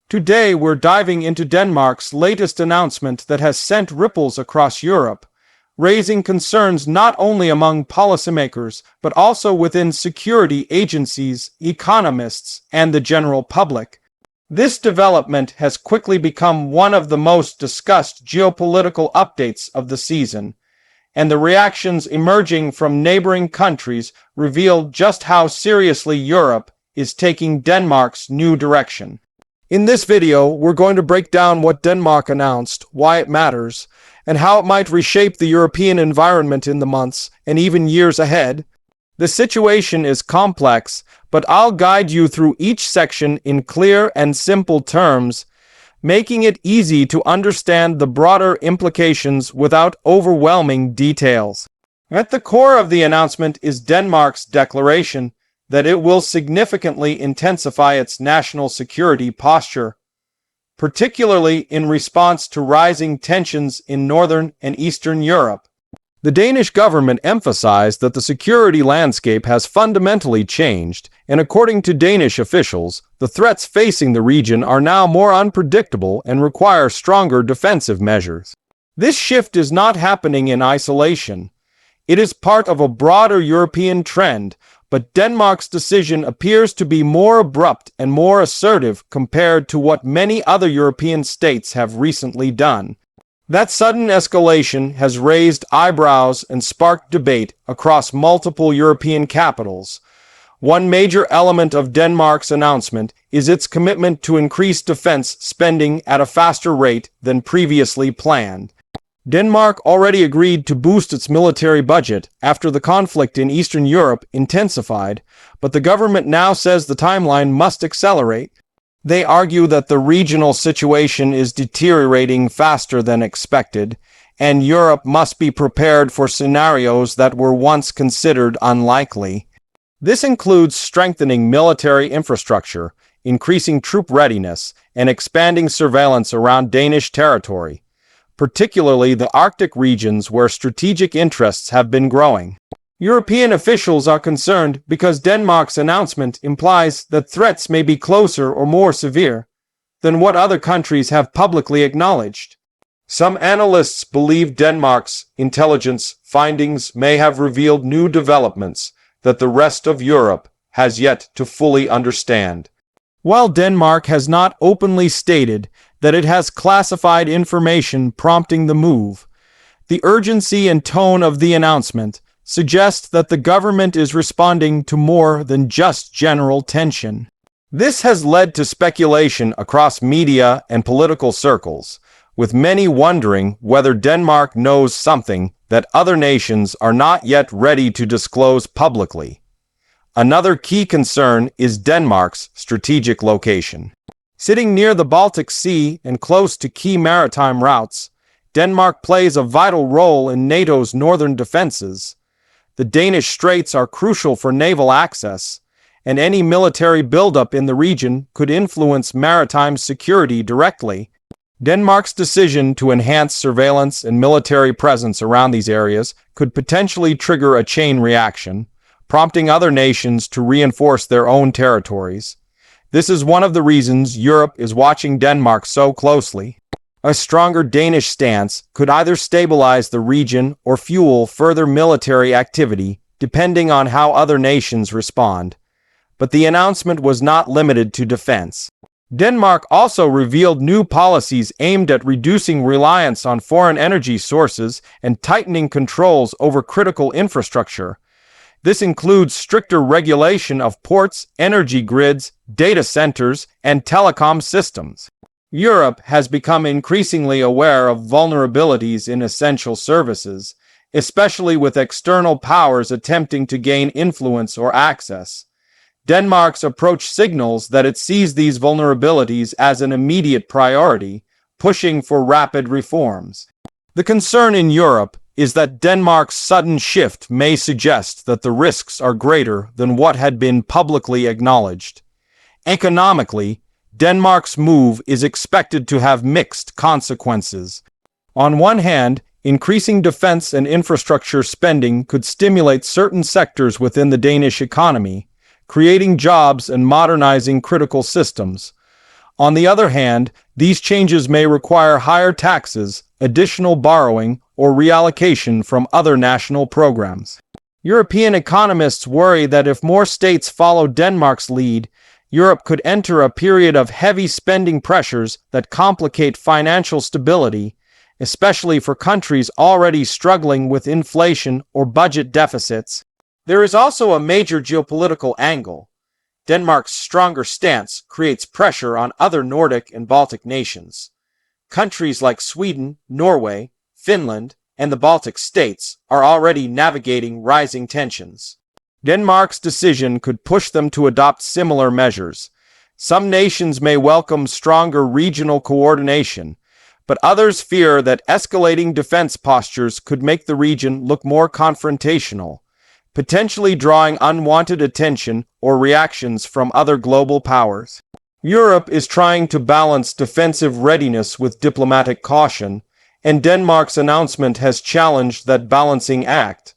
Today we're diving into Denmark's latest announcement that has sent ripples across Europe, raising concerns not only among policymakers but also within security agencies, economists, and the general public. This development has quickly become one of the most discussed geopolitical updates of the season, and the reactions emerging from neighboring countries reveal just how seriously Europe is taking Denmark's new direction. In this video, we're going to break down what Denmark announced, why it matters, and how it might reshape the European environment in the months and even years ahead. The situation is complex, but I'll guide you through each section in clear and simple terms, making it easy to understand the broader implications without overwhelming details. At the core of the announcement is Denmark's declaration that it will significantly intensify its national security posture, particularly in response to rising tensions in Northern and Eastern Europe. The Danish government emphasized that the security landscape has fundamentally changed, and according to Danish officials, the threats facing the region are now more unpredictable and require stronger defensive measures. This shift is not happening in isolation. It is part of a broader European trend, but Denmark's decision appears to be more abrupt and more assertive compared to what many other European states have recently done. That sudden escalation has raised eyebrows and sparked debate across multiple European capitals. One major element of Denmark's announcement is its commitment to increase defense spending at a faster rate than previously planned. Denmark already agreed to boost its military budget after the conflict in Eastern Europe intensified, but the government now says the timeline must accelerate. They argue that the regional situation is deteriorating faster than expected, and Europe must be prepared for scenarios that were once considered unlikely. This includes strengthening military infrastructure, increasing troop readiness, and expanding surveillance around Danish territory, particularly the Arctic regions where strategic interests have been growing. European officials are concerned because Denmark's announcement implies that threats may be closer or more severe than what other countries have publicly acknowledged. Some analysts believe Denmark's intelligence findings may have revealed new developments that the rest of Europe has yet to fully understand. While Denmark has not openly stated that it has classified information prompting the move, the urgency and tone of the announcement suggest that the government is responding to more than just general tension. This has led to speculation across media and political circles, with many wondering whether Denmark knows something that other nations are not yet ready to disclose publicly. Another key concern is Denmark's strategic location. Sitting near the Baltic Sea and close to key maritime routes, Denmark plays a vital role in NATO's northern defenses. The Danish Straits are crucial for naval access, and any military buildup in the region could influence maritime security directly. Denmark's decision to enhance surveillance and military presence around these areas could potentially trigger a chain reaction, prompting other nations to reinforce their own territories. This is one of the reasons Europe is watching Denmark so closely. A stronger Danish stance could either stabilize the region or fuel further military activity, depending on how other nations respond. But the announcement was not limited to defense. Denmark also revealed new policies aimed at reducing reliance on foreign energy sources and tightening controls over critical infrastructure. This includes stricter regulation of ports, energy grids, data centers, and telecom systems. Europe has become increasingly aware of vulnerabilities in essential services, especially with external powers attempting to gain influence or access. Denmark's approach signals that it sees these vulnerabilities as an immediate priority, pushing for rapid reforms. The concern in Europe is that Denmark's sudden shift may suggest that the risks are greater than what had been publicly acknowledged. Economically, Denmark's move is expected to have mixed consequences. On one hand, increasing defense and infrastructure spending could stimulate certain sectors within the Danish economy, creating jobs and modernizing critical systems. On the other hand, these changes may require higher taxes, additional borrowing, or reallocation from other national programs. European economists worry that if more states follow Denmark's lead, Europe could enter a period of heavy spending pressures that complicate financial stability, especially for countries already struggling with inflation or budget deficits. There is also a major geopolitical angle. Denmark's stronger stance creates pressure on other Nordic and Baltic nations. Countries like Sweden, Norway, Finland, and the Baltic states are already navigating rising tensions. Denmark's decision could push them to adopt similar measures. Some nations may welcome stronger regional coordination, but others fear that escalating defense postures could make the region look more confrontational, potentially drawing unwanted attention or reactions from other global powers. Europe is trying to balance defensive readiness with diplomatic caution, and Denmark's announcement has challenged that balancing act.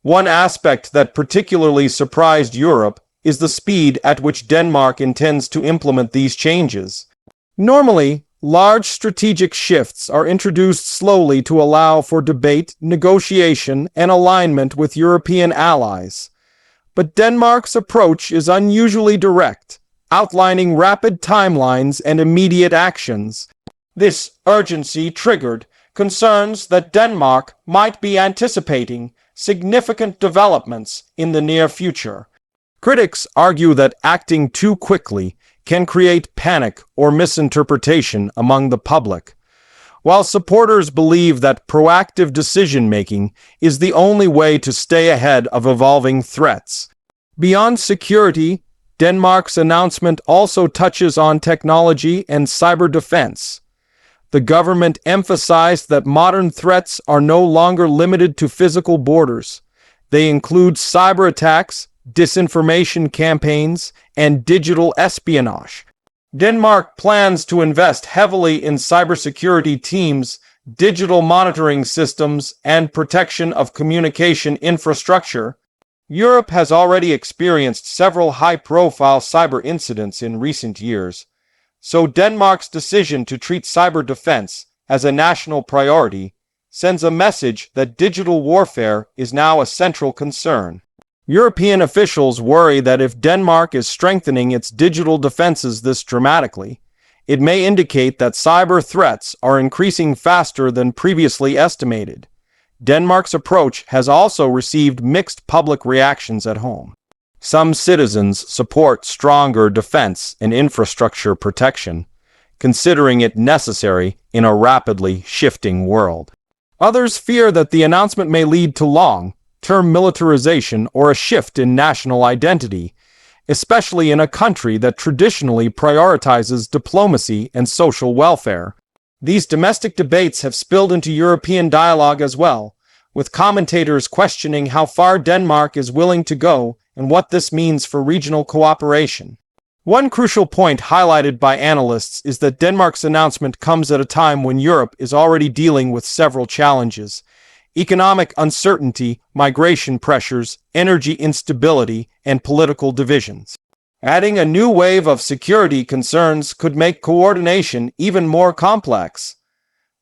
One aspect that particularly surprised Europe is the speed at which Denmark intends to implement these changes. Normally, large strategic shifts are introduced slowly to allow for debate, negotiation, and alignment with European allies. But Denmark's approach is unusually direct, outlining rapid timelines and immediate actions. This urgency triggered concerns that Denmark might be anticipating significant developments in the near future. Critics argue that acting too quickly can create panic or misinterpretation among the public, while supporters believe that proactive decision-making is the only way to stay ahead of evolving threats. Beyond security, Denmark's announcement also touches on technology and cyber defense. The government emphasized that modern threats are no longer limited to physical borders. They include cyber attacks, disinformation campaigns, and digital espionage. Denmark plans to invest heavily in cybersecurity teams, digital monitoring systems, and protection of communication infrastructure. Europe has already experienced several high-profile cyber incidents in recent years, so Denmark's decision to treat cyber defense as a national priority sends a message that digital warfare is now a central concern. European officials worry that if Denmark is strengthening its digital defenses this dramatically, it may indicate that cyber threats are increasing faster than previously estimated. Denmark's approach has also received mixed public reactions at home. Some citizens support stronger defense and infrastructure protection, considering it necessary in a rapidly shifting world. Others fear that the announcement may lead to long-term militarization or a shift in national identity, especially in a country that traditionally prioritizes diplomacy and social welfare. These domestic debates have spilled into European dialogue as well, with commentators questioning how far Denmark is willing to go and what this means for regional cooperation. One crucial point highlighted by analysts is that Denmark's announcement comes at a time when Europe is already dealing with several challenges: economic uncertainty, migration pressures, energy instability, and political divisions. Adding a new wave of security concerns could make coordination even more complex.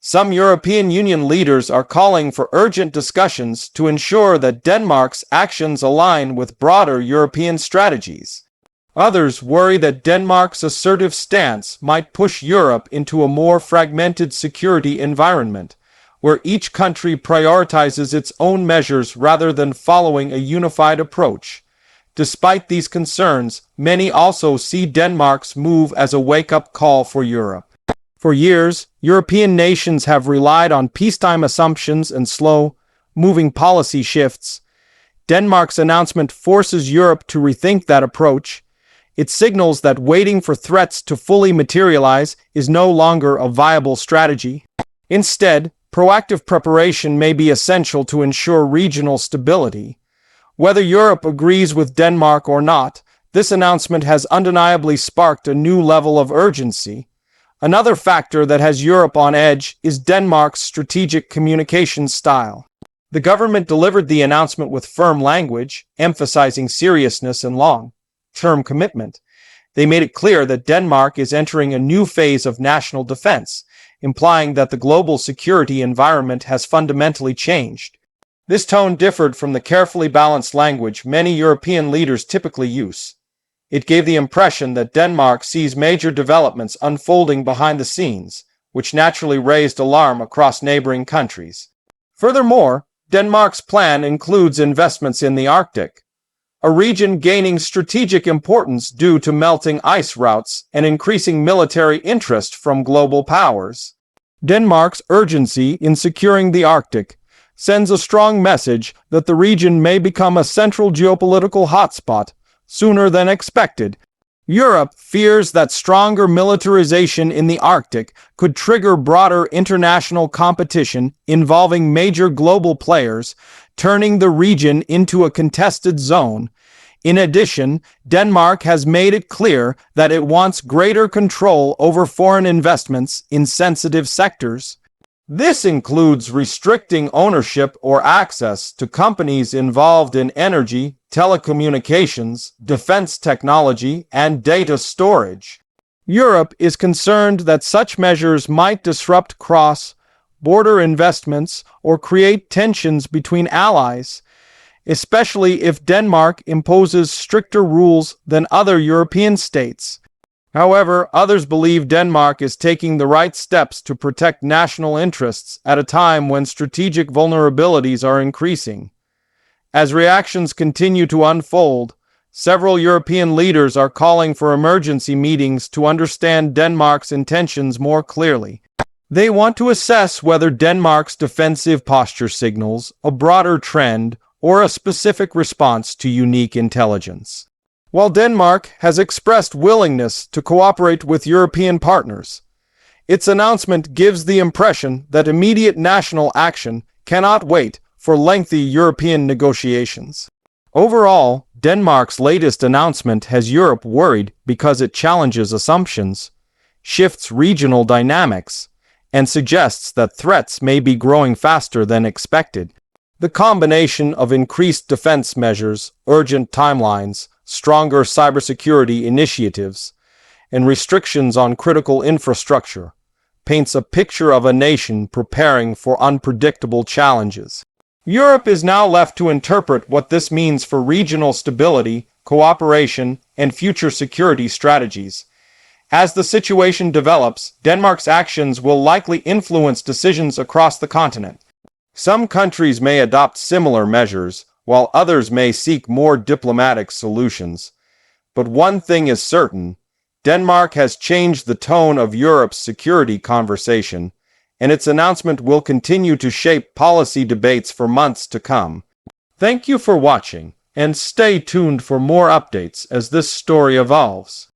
Some European Union leaders are calling for urgent discussions to ensure that Denmark's actions align with broader European strategies. Others worry that Denmark's assertive stance might push Europe into a more fragmented security environment, where each country prioritizes its own measures rather than following a unified approach. Despite these concerns, many also see Denmark's move as a wake-up call for Europe. For years, European nations have relied on peacetime assumptions and slow-moving policy shifts. Denmark's announcement forces Europe to rethink that approach. It signals that waiting for threats to fully materialize is no longer a viable strategy. Instead, proactive preparation may be essential to ensure regional stability. Whether Europe agrees with Denmark or not, this announcement has undeniably sparked a new level of urgency. Another factor that has Europe on edge is Denmark's strategic communication style. The government delivered the announcement with firm language, emphasizing seriousness and long-term commitment. They made it clear that Denmark is entering a new phase of national defense, implying that the global security environment has fundamentally changed. This tone differed from the carefully balanced language many European leaders typically use. It gave the impression that Denmark sees major developments unfolding behind the scenes, which naturally raised alarm across neighboring countries. Furthermore, Denmark's plan includes investments in the Arctic, a region gaining strategic importance due to melting ice routes and increasing military interest from global powers. Denmark's urgency in securing the Arctic sends a strong message that the region may become a central geopolitical hotspot sooner than expected. Europe fears that stronger militarization in the Arctic could trigger broader international competition involving major global players, turning the region into a contested zone. In addition, Denmark has made it clear that it wants greater control over foreign investments in sensitive sectors. This includes restricting ownership or access to companies involved in energy, telecommunications, defense technology, and data storage. Europe is concerned that such measures might disrupt cross-border investments or create tensions between allies, especially if Denmark imposes stricter rules than other European states. However, others believe Denmark is taking the right steps to protect national interests at a time when strategic vulnerabilities are increasing. As reactions continue to unfold, several European leaders are calling for emergency meetings to understand Denmark's intentions more clearly. They want to assess whether Denmark's defensive posture signals a broader trend or a specific response to unique intelligence. While Denmark has expressed willingness to cooperate with European partners, its announcement gives the impression that immediate national action cannot wait for lengthy European negotiations. Overall, Denmark's latest announcement has Europe worried because it challenges assumptions, shifts regional dynamics, and suggests that threats may be growing faster than expected. The combination of increased defense measures, urgent timelines, stronger cybersecurity initiatives, and restrictions on critical infrastructure paints a picture of a nation preparing for unpredictable challenges. Europe is now left to interpret what this means for regional stability, cooperation, and future security strategies. As the situation develops, Denmark's actions will likely influence decisions across the continent. Some countries may adopt similar measures, while others may seek more diplomatic solutions. But one thing is certain: Denmark has changed the tone of Europe's security conversation, and its announcement will continue to shape policy debates for months to come. Thank you for watching, and stay tuned for more updates as this story evolves.